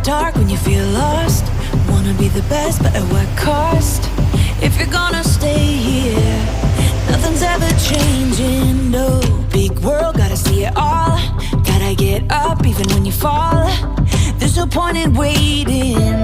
dark when you feel lost. Wanna be the best, but at what cost? If you're gonna stay here, nothing's ever changing, no. Big world, gotta see it all. Gotta get up even when you fall. There's no point in waiting.